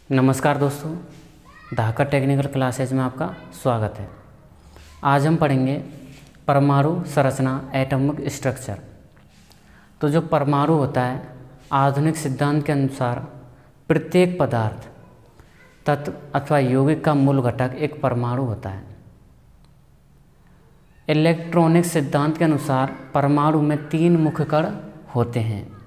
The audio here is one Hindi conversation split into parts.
नमस्कार दोस्तों, धाकर टेक्निकल क्लासेज में आपका स्वागत है। आज हम पढ़ेंगे परमाणु संरचना, एटॉमिक स्ट्रक्चर। तो जो परमाणु होता है, आधुनिक सिद्धांत के अनुसार प्रत्येक पदार्थ, तत्व अथवा यौगिक का मूल घटक एक परमाणु होता है। इलेक्ट्रॉनिक सिद्धांत के अनुसार परमाणु में 3 मुख्य कण होते हैं।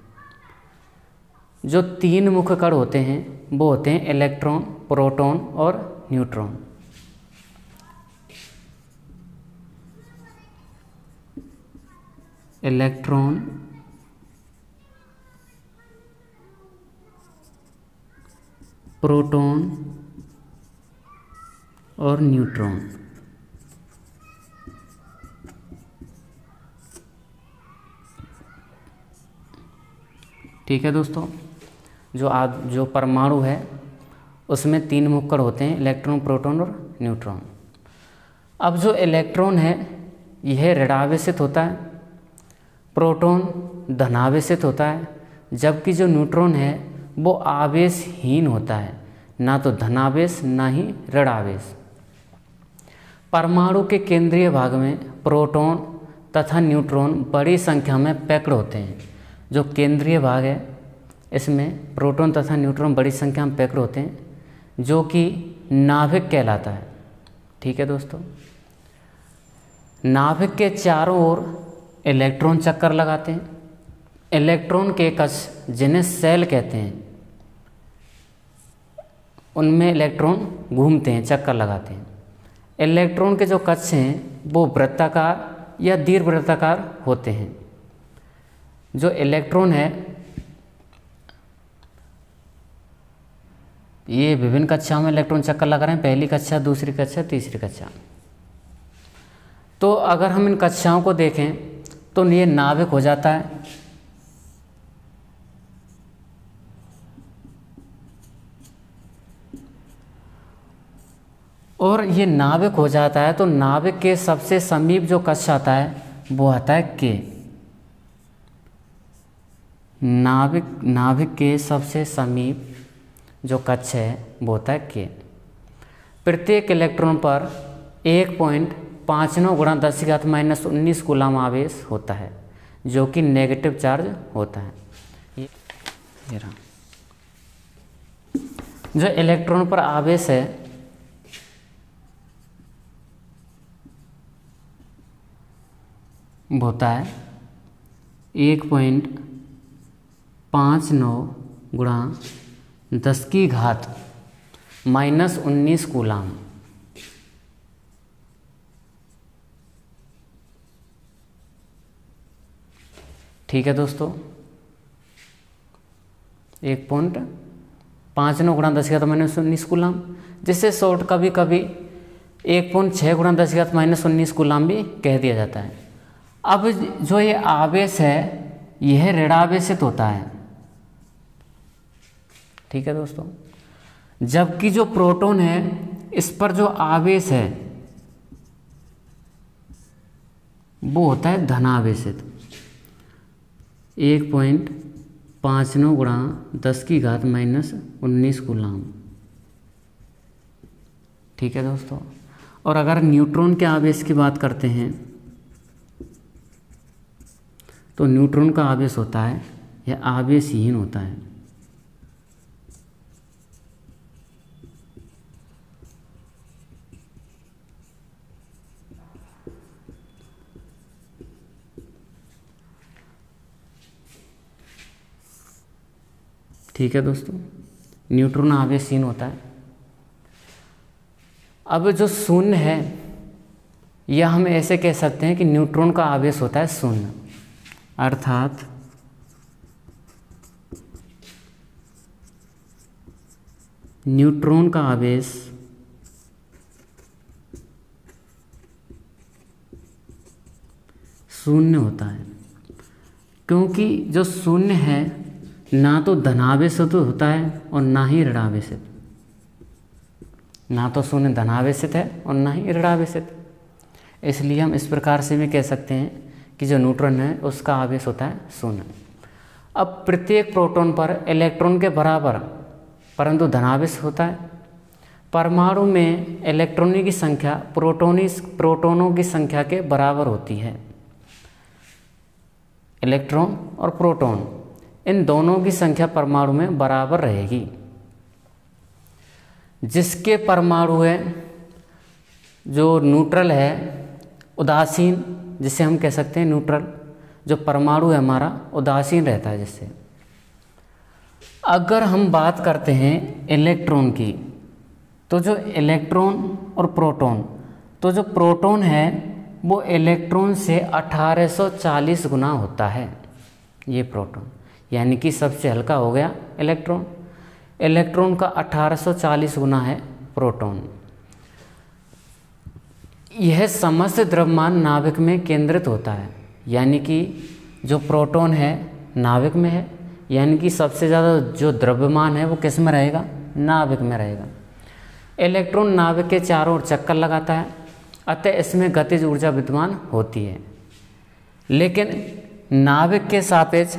जो 3 मुख्य कण होते हैं वो होते हैं इलेक्ट्रॉन, प्रोटॉन और न्यूट्रॉन। इलेक्ट्रॉन, प्रोटॉन और न्यूट्रॉन। ठीक है दोस्तों, जो परमाणु है उसमें 3 मुख्य कण होते हैं, इलेक्ट्रॉन, प्रोटॉन और न्यूट्रॉन। अब जो इलेक्ट्रॉन है यह ऋणावेशित होता है, प्रोटॉन धनावेशित होता है, जबकि जो न्यूट्रॉन है वो आवेशहीन होता है, ना तो धनावेश ना ही ऋणावेश। परमाणु के केंद्रीय भाग में प्रोटॉन तथा न्यूट्रॉन बड़ी संख्या में पैक्ड होते हैं। जो केंद्रीय भाग है इसमें प्रोटॉन तथा न्यूट्रॉन बड़ी संख्या में पैक्ड होते हैं, जो कि नाभिक कहलाता है। ठीक है दोस्तों, नाभिक के चारों ओर इलेक्ट्रॉन चक्कर लगाते हैं। इलेक्ट्रॉन के कक्ष, जिन्हें सेल कहते हैं, उनमें इलेक्ट्रॉन घूमते हैं, चक्कर लगाते हैं। इलेक्ट्रॉन के जो कक्ष हैं वो वृत्ताकार या दीर्घवृत्ताकार होते हैं। जो इलेक्ट्रॉन है ये विभिन्न कक्षाओं में इलेक्ट्रॉन चक्कर लगा रहे हैं, पहली कक्षा, दूसरी कक्षा, तीसरी कक्षा। तो अगर हम इन कक्षाओं को देखें तो ये नाभिक हो जाता है। और ये नाभिक हो जाता है तो नाभिक के सबसे समीप जो कक्ष आता है वो आता है के। नाभिक के सबसे समीप जो कक्ष है वो होता है के। प्रत्येक इलेक्ट्रॉन पर 1.59 × 10⁻⁻19 कूलम आवेश होता है, जो कि नेगेटिव चार्ज होता है। ये रहा। जो इलेक्ट्रॉन पर आवेश है वो होता है 1.59 × 10⁻⁻19 कूलम। ठीक है दोस्तों, 1.59 × 10⁻⁻19 कूलम, जिससे शॉर्ट कभी कभी 1.6 × 10⁻⁻19 कूलम भी कह दिया जाता है। अब जो ये आवेश है यह ऋणावेशित होता है। ठीक है दोस्तों, जबकि जो प्रोटॉन है इस पर जो आवेश है वो होता है धनावेशित, 1.59 × 10⁻⁻19 कूलम। ठीक है दोस्तों, और अगर न्यूट्रॉन के आवेश की बात करते हैं तो न्यूट्रॉन का आवेश होता है, यह आवेशहीन होता है। ठीक है दोस्तों, न्यूट्रॉन आवेशहीन होता है। अब जो शून्य है यह हम ऐसे कह सकते हैं कि न्यूट्रॉन का आवेश होता है शून्य, अर्थात न्यूट्रॉन का आवेश शून्य होता है, क्योंकि जो शून्य है ना तो धनावेशित होता है और ना ही ऋणावेशित। ना तो शून्य धनावेशित है और ना ही ऋणावेशित। इसलिए हम इस प्रकार से भी कह सकते हैं कि जो न्यूट्रॉन है उसका आवेश होता है शून्य। अब प्रत्येक प्रोटॉन पर इलेक्ट्रॉन के बराबर परंतु धनावेश होता है। परमाणु में इलेक्ट्रॉनों की संख्या प्रोटोनों की संख्या के बराबर होती है। इलेक्ट्रॉन और प्रोटॉन इन दोनों की संख्या परमाणु में बराबर रहेगी। जिसके परमाणु है जो न्यूट्रल है, उदासीन, जिसे हम कह सकते हैं न्यूट्रल, जो परमाणु है हमारा उदासीन रहता है जिससे। अगर हम बात करते हैं इलेक्ट्रॉन की, तो जो इलेक्ट्रॉन और प्रोटॉन, तो जो प्रोटॉन है वो इलेक्ट्रॉन से 1840 गुना होता है ये प्रोटॉन, यानी कि सबसे हल्का हो गया इलेक्ट्रॉन। इलेक्ट्रॉन का 1840 गुना है प्रोटॉन। यह समस्त द्रव्यमान नाभिक में केंद्रित होता है, यानी कि जो प्रोटॉन है नाभिक में है, यानी कि सबसे ज़्यादा जो द्रव्यमान है वो किस में रहेगा, नाभिक में रहेगा। इलेक्ट्रॉन नाभिक के चारों ओर चक्कर लगाता है, अतः इसमें गतिज ऊर्जा विद्यमान होती है। लेकिन नाभिक के सापेक्ष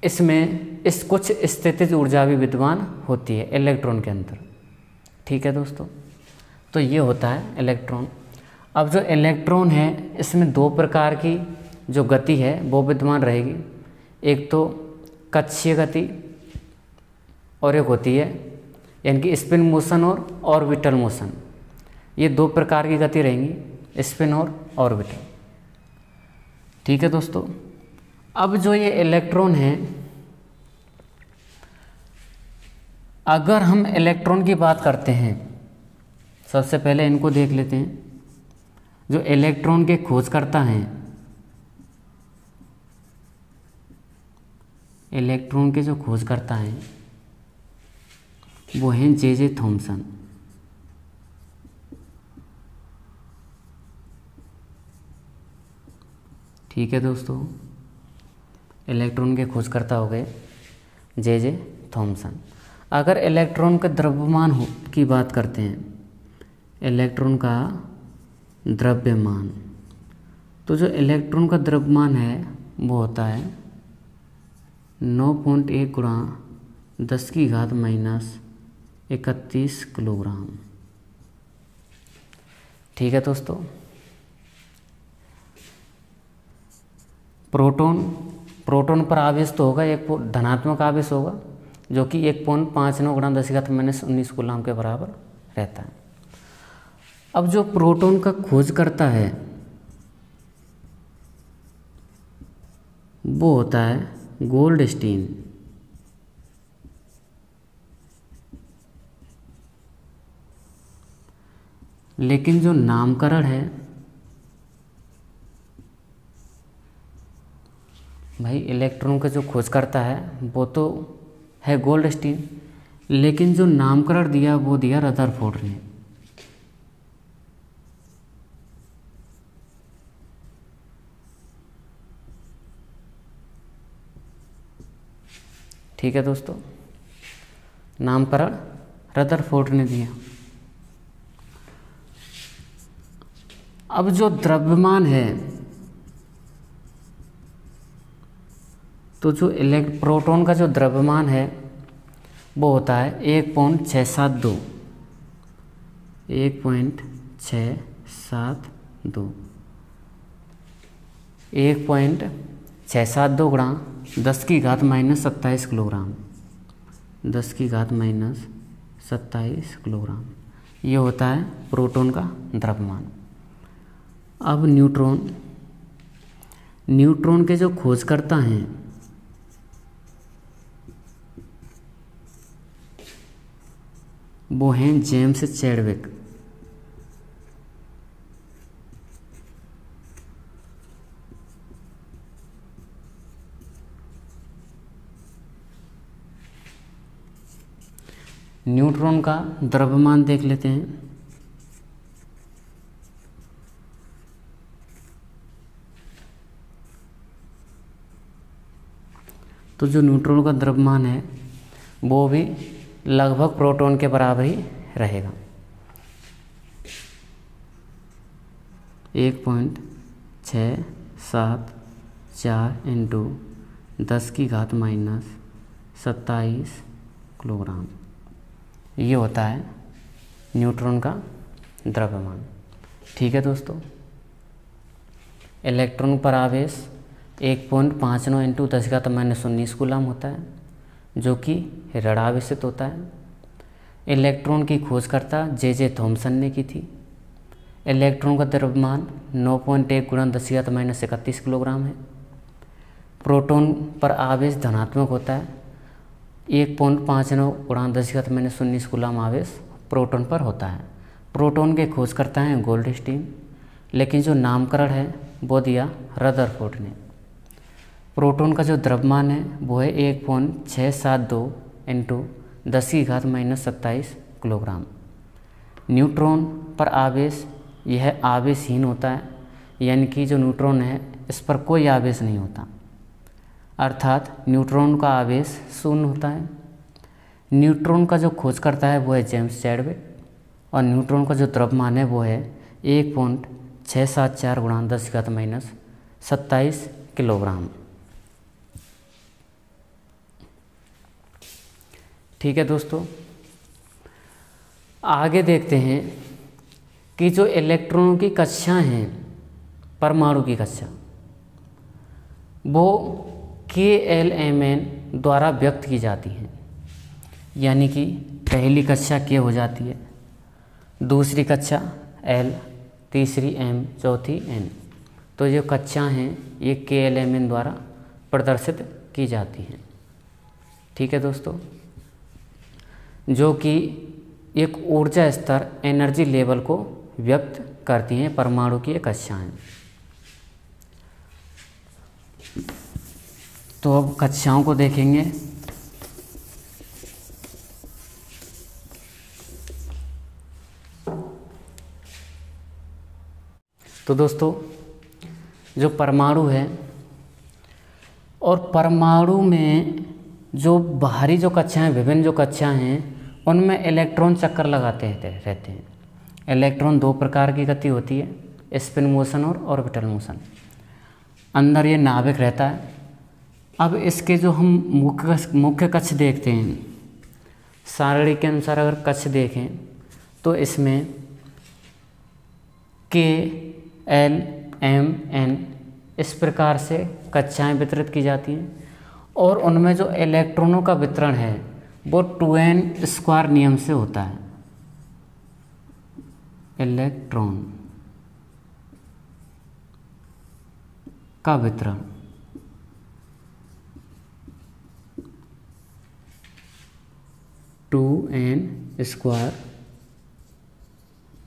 इसमें कुछ स्थितिज ऊर्जा भी विद्यमान होती है इलेक्ट्रॉन के अंदर। ठीक है दोस्तों, तो ये होता है इलेक्ट्रॉन। अब जो इलेक्ट्रॉन है इसमें दो प्रकार की जो गति है वो विद्यमान रहेगी। एक तो कक्षीय गति और एक होती है यानी कि स्पिन मोशन और ऑर्बिटल मोशन। ये दो प्रकार की गति रहेंगी, स्पिन और ऑर्बिटल। ठीक है दोस्तों, अब जो ये इलेक्ट्रॉन है, अगर हम इलेक्ट्रॉन की बात करते हैं, सबसे पहले इनको देख लेते हैं। जो इलेक्ट्रॉन के खोजकर्ता हैं, इलेक्ट्रॉन के जो खोजकर्ता हैं वो हैं जे थॉमसन। ठीक है दोस्तों, इलेक्ट्रॉन के खोजकर्ता हो गए जे थॉमसन। अगर इलेक्ट्रॉन का द्रव्यमान की बात करते हैं, इलेक्ट्रॉन का द्रव्यमान, तो जो इलेक्ट्रॉन का द्रव्यमान है वो होता है 9.1 गुणा 10 की घात माइनस 31 किलोग्राम। ठीक है दोस्तों, प्रोटॉन पर आवेश तो होगा, एक धनात्मक आवेश होगा जो कि 1.59 गुणा 10 की घात माइनस 19 कूलम के बराबर रहता है। अब जो प्रोटॉन का खोज करता है वो होता है गोल्डस्टीन। लेकिन जो नामकरण है भाई, इलेक्ट्रॉन का जो खोज करता है वो तो है गोल्डस्टीन, लेकिन जो नामकरण दिया वो दिया रदरफोर्ड ने। ठीक है दोस्तों, नामकरण रदरफोर्ड ने दिया। अब जो द्रव्यमान है, तो जो प्रोटॉन का जो द्रव्यमान है वो होता है 1.672 1.672 गुणा 10 की घात माइनस 27 किलोग्राम, 10 की घात माइनस 27 किलोग्राम, ये होता है प्रोटॉन का द्रव्यमान। अब न्यूट्रॉन के जो खोजकर्ता हैं वो हैं जेम्स चैडविक। न्यूट्रॉन का द्रव्यमान देख लेते हैं। तो जो न्यूट्रॉन का द्रव्यमान है वो भी लगभग प्रोटॉन के बराबर ही रहेगा, 1.674 × 10 की घात माइनस 27 किलोग्राम। ये होता है न्यूट्रॉन का द्रव्यमान। ठीक है दोस्तों, इलेक्ट्रॉन पर आवेश 1.59 इंटू 10⁻19 कूलम होता है, जो कि ऋणावेशित होता है। इलेक्ट्रॉन की खोजकर्ता जे थॉमसन ने की थी। इलेक्ट्रॉन का द्रव्यमान 9.1 गुणा 10⁻31 किलोग्राम है। प्रोटॉन पर आवेश धनात्मक होता है। 1.59 गुणा 10⁻19 कूलम आवेश प्रोटॉन पर होता है। प्रोटॉन के खोजकर्ता हैं गोल्डस्टीन, लेकिन जो नामकरण है वो दिया रदरफोर्ड ने। प्रोटॉन का जो द्रव्यमान है वो है 1.672 इंटू 10⁻27 किलोग्राम। न्यूट्रॉन पर आवेश यह आवेशहीन होता है, यानी कि जो न्यूट्रॉन है इस पर कोई आवेश नहीं होता, अर्थात न्यूट्रॉन का आवेश शून्य होता है। न्यूट्रॉन का जो खोजकर्ता है वो है जेम्स चैडविक, और न्यूट्रॉन का जो द्रव्यमान है वो है 1.674 गुणा 10⁻27 किलोग्राम। ठीक है दोस्तों, आगे देखते हैं कि जो इलेक्ट्रॉनों की कक्षा हैं, परमाणु की कक्षा, वो KLMN द्वारा व्यक्त की जाती हैं। यानी कि पहली कक्षा K हो जाती है, दूसरी कक्षा L, तीसरी M, चौथी N। तो जो कक्षा हैं ये KLMN द्वारा प्रदर्शित की जाती हैं। ठीक है दोस्तों, जो कि एक ऊर्जा स्तर, एनर्जी लेवल को व्यक्त करती हैं परमाणु की कक्षाएं। तो अब कक्षाओं को देखेंगे। तो दोस्तों, जो परमाणु है, और परमाणु में जो बाहरी जो कक्षाएं, विभिन्न जो कक्षाएं हैं, उनमें इलेक्ट्रॉन चक्कर लगाते रहते हैं। इलेक्ट्रॉन दो प्रकार की गति होती है, स्पिन मोशन और ऑर्बिटल मोशन। अंदर ये नाभिक रहता है। अब इसके जो हम मुख्य कक्ष देखते हैं, सारणी के अनुसार अगर कक्ष देखें तो इसमें K, L, M, N इस प्रकार से कक्षाएं वितरित की जाती हैं, और उनमें जो इलेक्ट्रॉनों का वितरण है वो 2n² नियम से होता है। इलेक्ट्रॉन का वितरण 2n²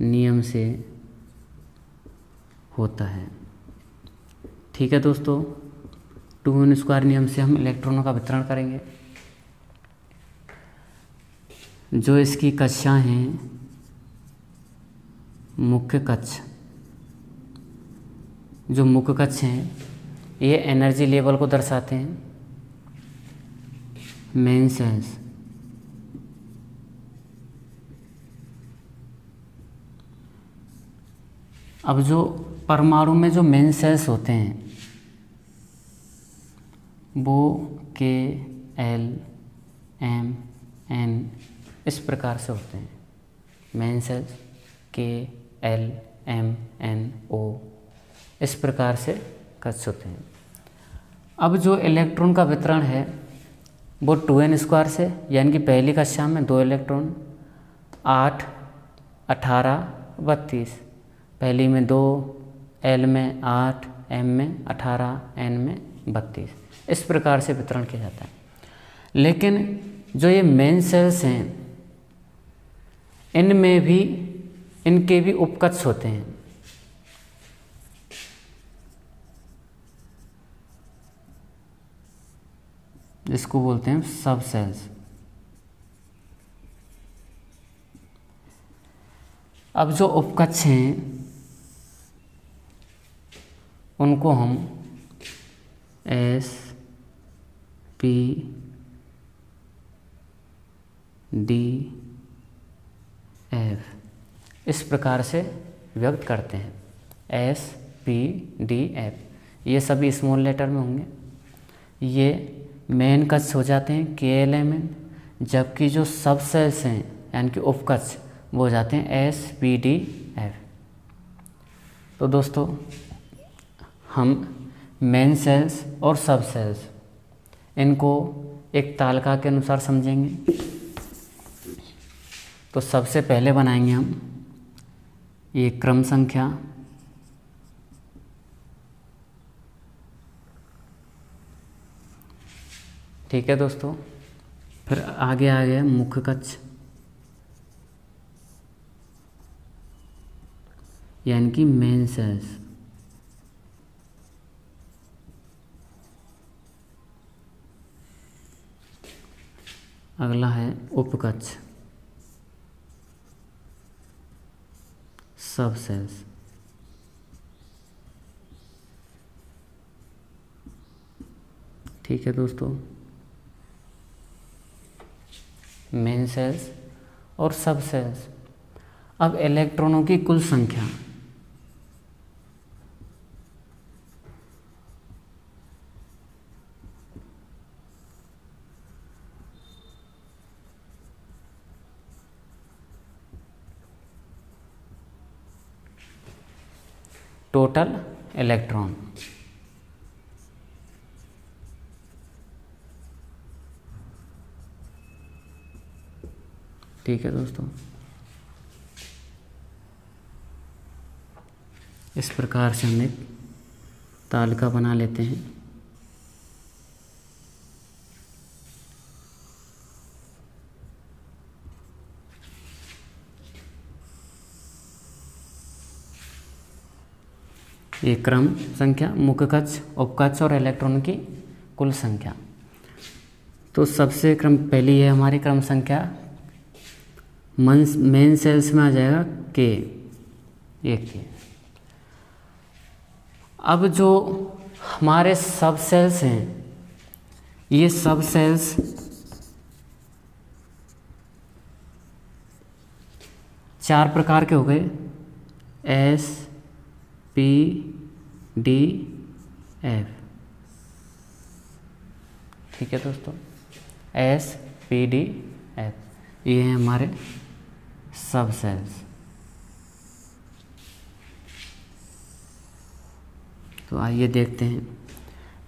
नियम से होता है। ठीक है दोस्तों, 2n² नियम से हम इलेक्ट्रॉनों का वितरण करेंगे। जो इसकी कक्षा हैं, मुख्य कक्ष, जो मुख्य कक्ष हैं ये एनर्जी लेवल को दर्शाते हैं। मेन सेल्स, अब जो परमाणु में जो मेन सेल्स होते हैं वो K, L, M, N इस प्रकार से होते हैं। Main cells K, L, M, N, O इस प्रकार से कक्ष होते हैं। अब जो इलेक्ट्रॉन का वितरण है वो 2n² से, यानी कि पहली कक्षा में 2 इलेक्ट्रॉन, 8, 18, 32, पहली में 2, L में 8, M में 18, N में 32, इस प्रकार से वितरण किया जाता है। लेकिन जो ये मेन सेल्स हैं इनमें भी, इनके भी उपकक्ष होते हैं। जिसको बोलते हैं सब सेल्स। अब जो उपकक्ष हैं उनको हम S, P, D, F इस प्रकार से व्यक्त करते हैं। S, P, D, F ये सभी स्मॉल लेटर में होंगे। ये मेन कक्ष हो जाते हैं KLMN, जबकि जो सब सेल्स हैं यानी कि उपकक्ष वो हो जाते हैं SPDF। तो दोस्तों हम मेन सेल्स और सब सेल्स इनको एक तालिका के अनुसार समझेंगे। तो सबसे पहले बनाएंगे हम ये क्रम संख्या, ठीक है दोस्तों। फिर आगे आ गया मुख्य कक्ष यानी कि मेन सेल्स। अगला है उपकक्ष सब सेल्स। ठीक है दोस्तों, मेन सेल्स और सब सेल्स। अब इलेक्ट्रॉनों की कुल संख्या, टोटल इलेक्ट्रॉन। ठीक है दोस्तों, इस प्रकार से हम एक तालिका बना लेते हैं। ये क्रम संख्या, मुख्य कक्ष, उपकक्ष और इलेक्ट्रॉन की कुल संख्या। तो सबसे पहली है हमारी क्रम संख्या, मेन सेल्स में आ जाएगा K, एक K। अब जो हमारे सब सेल्स हैं, ये सब सेल्स चार प्रकार के हो गए, SPDF। ठीक है दोस्तों, SPDF ये हैं हमारे सब सेल्स। तो आइए देखते हैं।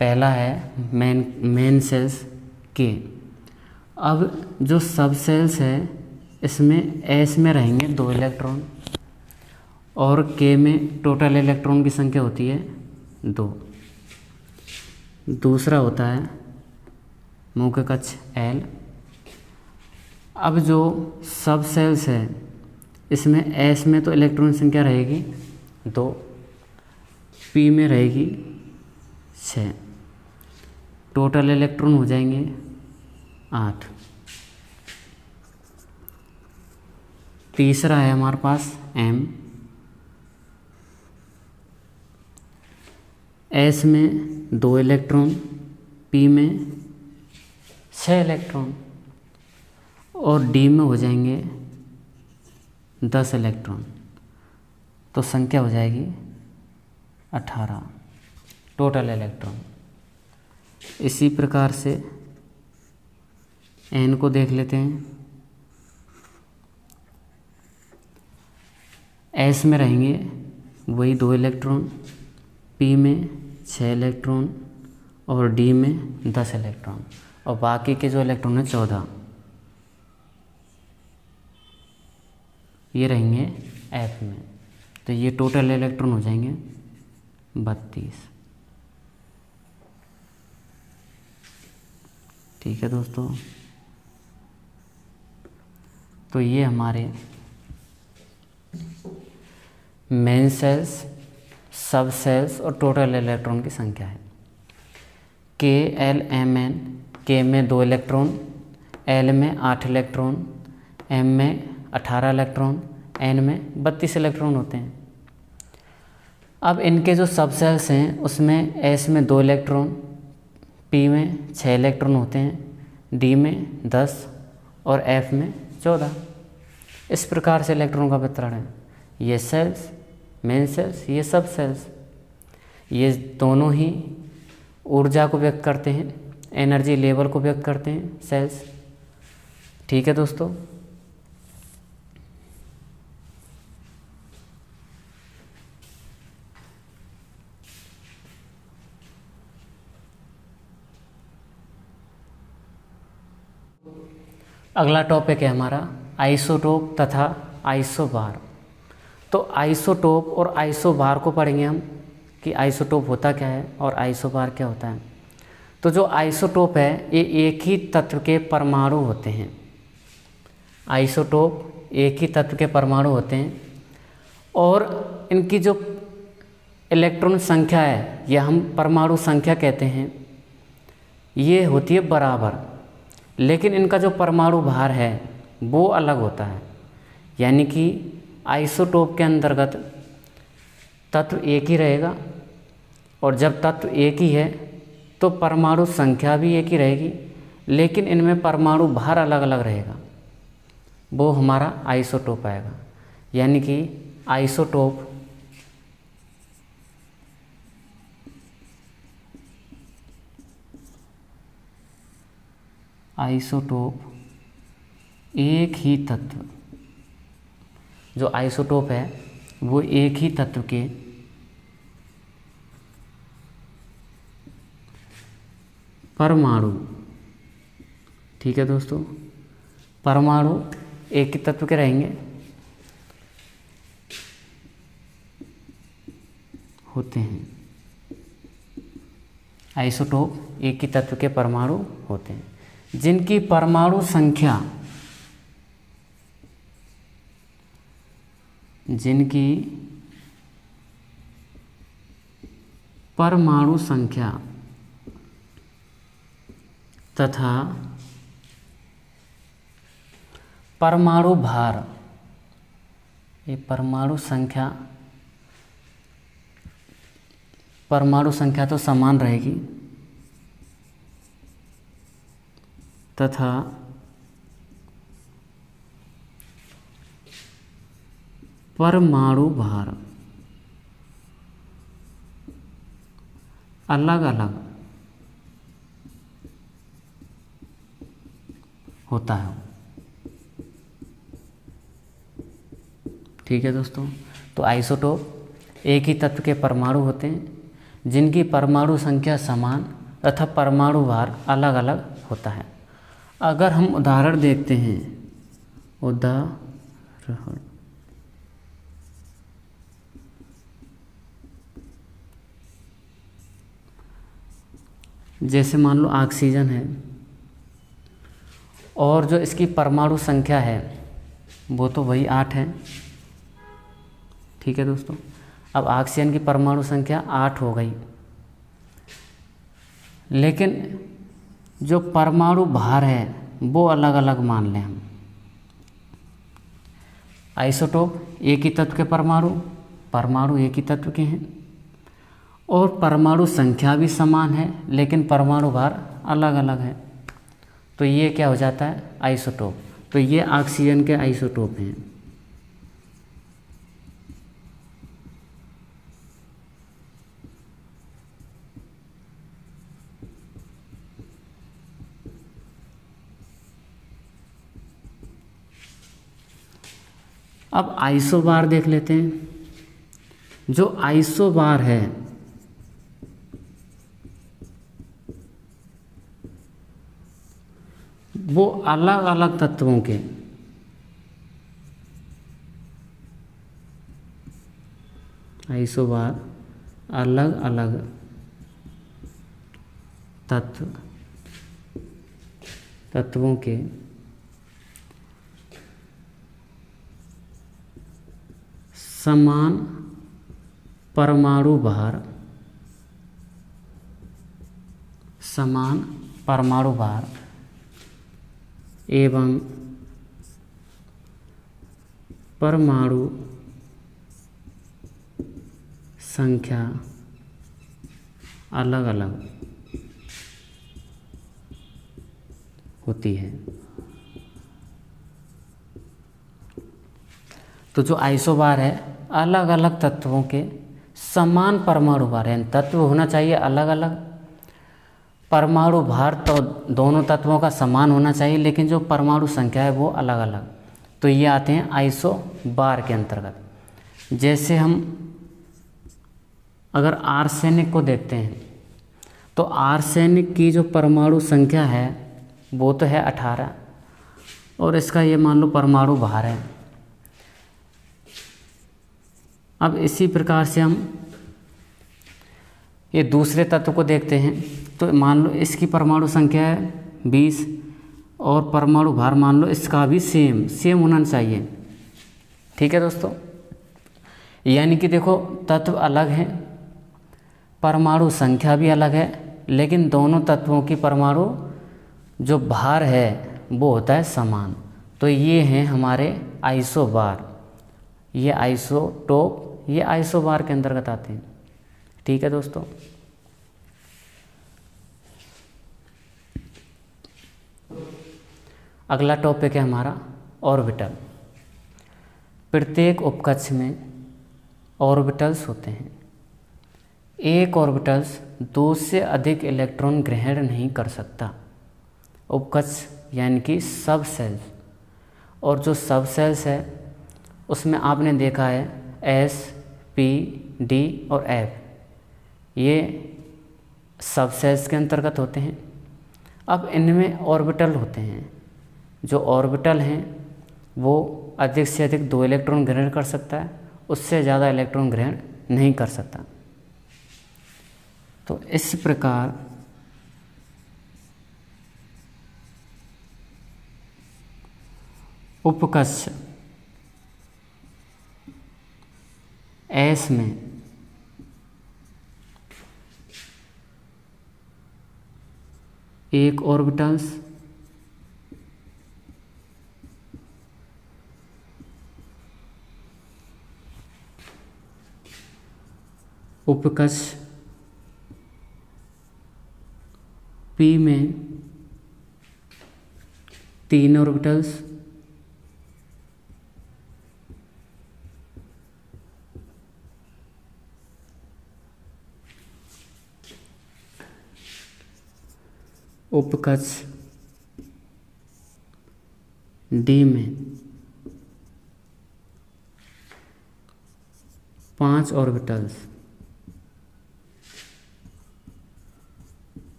पहला है मेन सेल्स K। अब जो सब सेल्स है इसमें S में रहेंगे 2 इलेक्ट्रॉन और K में टोटल इलेक्ट्रॉन की संख्या होती है 2। दूसरा होता है मुख्य कक्ष L। अब जो सब सेल्स है इसमें S में तो इलेक्ट्रॉन संख्या रहेगी 2, P में रहेगी 6, टोटल इलेक्ट्रॉन हो जाएंगे 8। तीसरा है हमारे पास M। S में 2 इलेक्ट्रॉन, P में 6 इलेक्ट्रॉन और D में हो जाएंगे 10 इलेक्ट्रॉन। तो संख्या हो जाएगी 18 टोटल इलेक्ट्रॉन। इसी प्रकार से N को देख लेते हैं। S में रहेंगे वही 2 इलेक्ट्रॉन, P में 6 इलेक्ट्रॉन और D में 10 इलेक्ट्रॉन और बाकी के जो इलेक्ट्रॉन है 14, ये रहेंगे F में। तो ये टोटल इलेक्ट्रॉन हो जाएंगे 32। ठीक है दोस्तों, तो ये हमारे मेन सेल्स, सब सेल्स और टोटल इलेक्ट्रॉन की संख्या है। K L M N, K में 2 इलेक्ट्रॉन, L में 8 इलेक्ट्रॉन, M में 18 इलेक्ट्रॉन, N में 32 इलेक्ट्रॉन होते हैं। अब इनके जो सब सेल्स हैं उसमें S में 2 इलेक्ट्रॉन, P में 6 इलेक्ट्रॉन होते हैं, D में 10 और F में 14। इस प्रकार से इलेक्ट्रॉन का वितरण है। ये सेल्स मेन सेल्स, ये सब सेल्स, ये दोनों ही ऊर्जा को व्यक्त करते हैं, एनर्जी लेवल को व्यक्त करते हैं सेल्स। ठीक है दोस्तों। अगला टॉपिक है हमारा आइसोटोप तथा आइसोबार। तो आइसोटोप और आइसोबार को पढ़ेंगे हम कि आइसोटोप होता क्या है और आइसोबार क्या होता है। तो जो आइसोटोप है ये एक ही तत्व के परमाणु होते हैं। आइसोटोप एक ही तत्व के परमाणु होते हैं और इनकी जो इलेक्ट्रॉन संख्या है या हम परमाणु संख्या कहते हैं, ये होती है बराबर, लेकिन इनका जो परमाणु भार है वो अलग होता है। यानी कि आइसोटोप के अंतर्गत तत्व एक ही रहेगा और जब तत्व एक ही है तो परमाणु संख्या भी एक ही रहेगी, लेकिन इनमें परमाणु भार अलग अलग रहेगा, वो हमारा आइसोटोप आएगा। यानी कि आइसोटोप एक ही तत्व, जो आइसोटोप है वो एक ही तत्व के परमाणु, ठीक है दोस्तों, परमाणु एक ही तत्व के रहेंगे होते हैं। आइसोटोप एक ही तत्व के परमाणु होते हैं जिनकी परमाणु संख्या, तथा परमाणु भार, ये परमाणु संख्या तो समान रहेगी, तथा परमाणु भार अलग अलग होता है। ठीक है दोस्तों। तो आइसोटोप एक ही तत्व के परमाणु होते हैं जिनकी परमाणु संख्या समान तथा परमाणु भार अलग अलग होता है। अगर हम उदाहरण देखते हैं, उदाहरण जैसे मान लो ऑक्सीजन है और जो इसकी परमाणु संख्या है वो तो वही 8 है। ठीक है दोस्तों। अब ऑक्सीजन की परमाणु संख्या 8 हो गई, लेकिन जो परमाणु भार है वो अलग अलग मान लें हम। आइसोटोप एक ही तत्व के परमाणु एक ही तत्व के हैं और परमाणु संख्या भी समान है, लेकिन परमाणु भार अलग अलग है, तो ये क्या हो जाता है, आइसोटोप। तो ये ऑक्सीजन के आइसोटोप हैं। अब आइसोबार देख लेते हैं। जो आइसोबार है वो अलग अलग तत्वों के आइसोबार अलग अलग तत्वों के समान परमाणु भार एवं परमाणु संख्या अलग अलग होती है। तो जो आइसोबार है अलग अलग तत्वों के समान परमाणु भार है, तत्व होना चाहिए अलग अलग परमाणु भार तो दोनों तत्वों का समान होना चाहिए, लेकिन जो परमाणु संख्या है वो अलग अलग। तो ये आते हैं आइसोबार के अंतर्गत। जैसे हम अगर आर्सेनिक को देखते हैं तो आर्सेनिक की जो परमाणु संख्या है वो तो है 18, और इसका ये मान लो परमाणु भार है। अब इसी प्रकार से हम ये दूसरे तत्व को देखते हैं, तो मान लो इसकी परमाणु संख्या है 20 और परमाणु भार मान लो इसका भी सेम होना चाहिए। ठीक है दोस्तों, यानी कि देखो तत्व अलग हैं, परमाणु संख्या भी अलग है, लेकिन दोनों तत्वों की परमाणु जो भार है वो होता है समान। तो ये हैं हमारे आइसोबार, ये आइसोटोप, ये आइसोबार के अंतर्गत आते हैं। ठीक है दोस्तों, अगला टॉपिक है हमारा ऑर्बिटल। प्रत्येक उपकक्ष में ऑर्बिटल्स होते हैं। एक ऑर्बिटल्स 2 से अधिक इलेक्ट्रॉन ग्रहण नहीं कर सकता। उपकक्ष यानी कि सब सेल्स, और जो सब सेल्स है उसमें आपने देखा है S, P, D और F, ये सब सेल्स के अंतर्गत होते हैं। अब इनमें ऑर्बिटल होते हैं। जो ऑर्बिटल हैं वो अधिक से अधिक 2 इलेक्ट्रॉन ग्रहण कर सकता है, उससे ज़्यादा इलेक्ट्रॉन ग्रहण नहीं कर सकता। तो इस प्रकार उपकक्ष S में एक ऑर्बिटल्स उपकक्ष P में 3 ऑर्बिटल्स उपकक्ष D में 5 ऑर्बिटल्स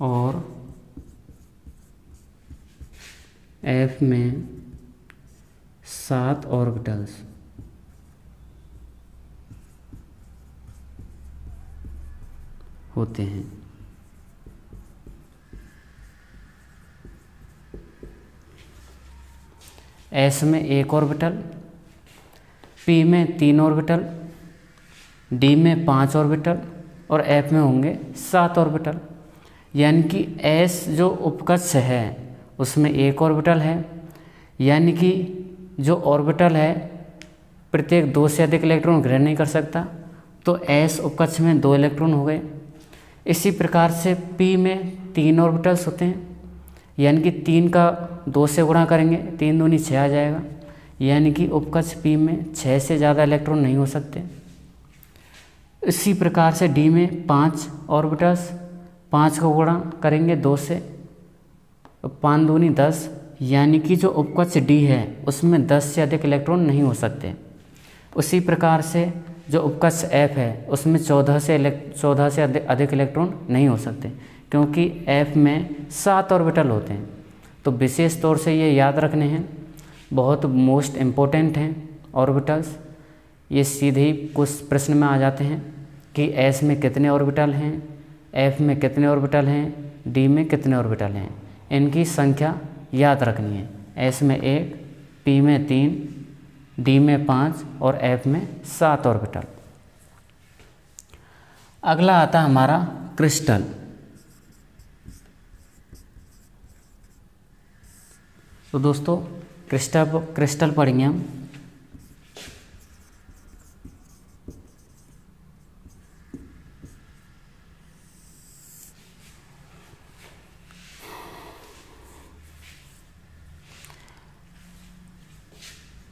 और F में 7 ऑर्बिटल्स होते हैं। S में 1 ऑर्बिटल, P में 3 ऑर्बिटल, D में 5 ऑर्बिटल और F में होंगे 7 ऑर्बिटल। यानी कि S जो उपकक्ष है उसमें 1 ऑर्बिटल है, यानी कि जो ऑर्बिटल है प्रत्येक 2 से अधिक इलेक्ट्रॉन ग्रहण नहीं कर सकता, तो S उपकक्ष में 2 इलेक्ट्रॉन हो गए। इसी प्रकार से P में 3 ऑर्बिटल्स होते हैं, यानी कि 3 का 2 से गुणा करेंगे, 3 दूनी 6 आ जाएगा, यानी कि उपकक्ष P में 6 से ज़्यादा इलेक्ट्रॉन नहीं हो सकते। इसी प्रकार से D में 5 ऑर्बिटल्स, 5 को गुणा करेंगे 2 से, 5 दूनी 10, यानी कि जो उपकक्ष D है उसमें 10 से अधिक इलेक्ट्रॉन नहीं हो सकते। उसी प्रकार से जो उपकक्ष F है उसमें 14 से अधिक इलेक्ट्रॉन नहीं हो सकते, क्योंकि F में 7 ऑर्बिटल होते हैं। तो विशेष तौर से ये याद रखने हैं, बहुत मोस्ट इम्पोर्टेंट हैं ऑर्बिटल्स। ये सीधे ही कुछ प्रश्न में आ जाते हैं कि S में कितने ऑर्बिटल हैं, F में कितने ऑर्बिटल हैं, D में कितने ऑर्बिटल हैं। इनकी संख्या याद रखनी है। S में 1, P में 3, D में 5 और F में 7 ऑर्बिटल। अगला आता है हमारा क्रिस्टल। तो दोस्तों क्रिस्टल पढ़ेंगे हम।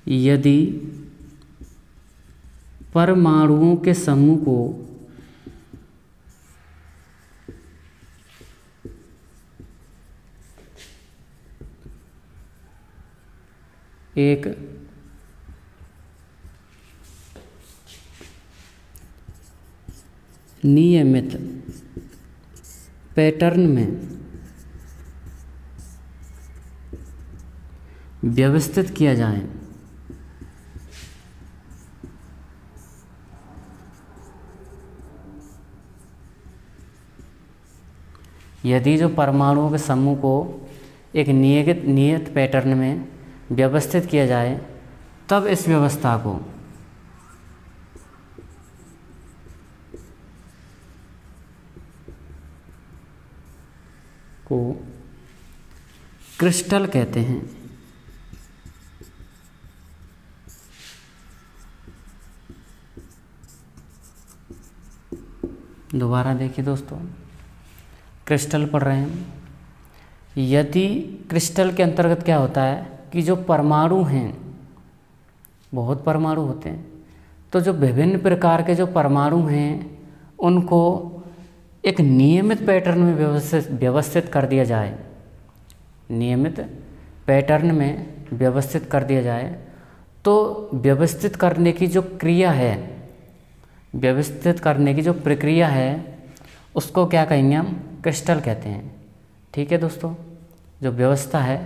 यदि परमाणुओं के समूह को एक नियमित पैटर्न में व्यवस्थित किया जाए। यदि जो परमाणुओं के समूह को एक नियत पैटर्न में व्यवस्थित किया जाए, तब इस व्यवस्था को क्रिस्टल कहते हैं। दोबारा देखिए दोस्तों, क्रिस्टल पढ़ रहे हैं। यदि क्रिस्टल के अंतर्गत क्या होता है कि जो परमाणु हैं, बहुत परमाणु होते हैं, तो जो विभिन्न प्रकार के जो परमाणु हैं उनको एक नियमित पैटर्न में व्यवस्थित कर दिया जाए। नियमित पैटर्न में व्यवस्थित कर दिया जाए तो व्यवस्थित करने की जो क्रिया है, व्यवस्थित करने की जो प्रक्रिया है, उसको क्या कहेंगे हम? क्रिस्टल कहते हैं। ठीक है दोस्तों, जो व्यवस्था है,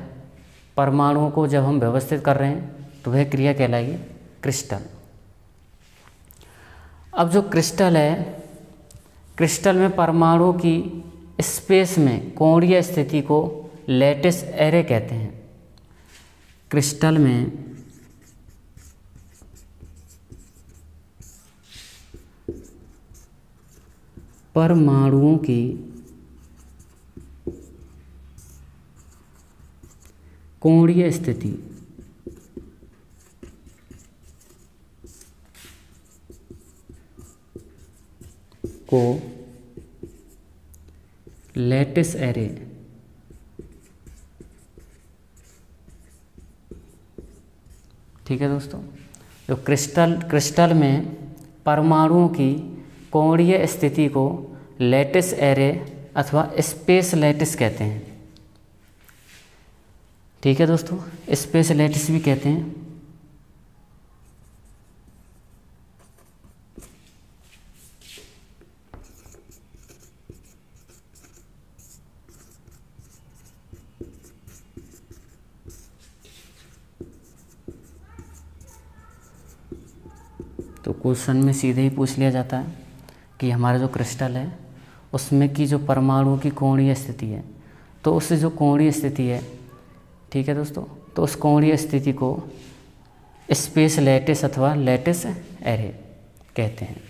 परमाणुओं को जब हम व्यवस्थित कर रहे हैं तो वह क्रिया कहलाएगी क्रिस्टल। अब जो क्रिस्टल है, क्रिस्टल में परमाणुओं की स्पेस में कोणीय स्थिति को लैटिस एरे कहते हैं। क्रिस्टल में परमाणुओं की कोणीय स्थिति को लैटिस एरे ठीक है दोस्तों। जो क्रिस्टल में परमाणुओं की कोणीय स्थिति को लैटिस एरे अथवा स्पेस लैटिस कहते हैं। ठीक है दोस्तों, स्पेस लैटिस भी कहते हैं। तो क्वेश्चन में सीधे ही पूछ लिया जाता है कि हमारा जो क्रिस्टल है उसमें की जो परमाणुओं की कोणीय स्थिति है, तो उससे जो कोणीय स्थिति है, ठीक है दोस्तों, तो उस कोणीय स्थिति को स्पेस लैटिस अथवा लैटिस एरे कहते हैं।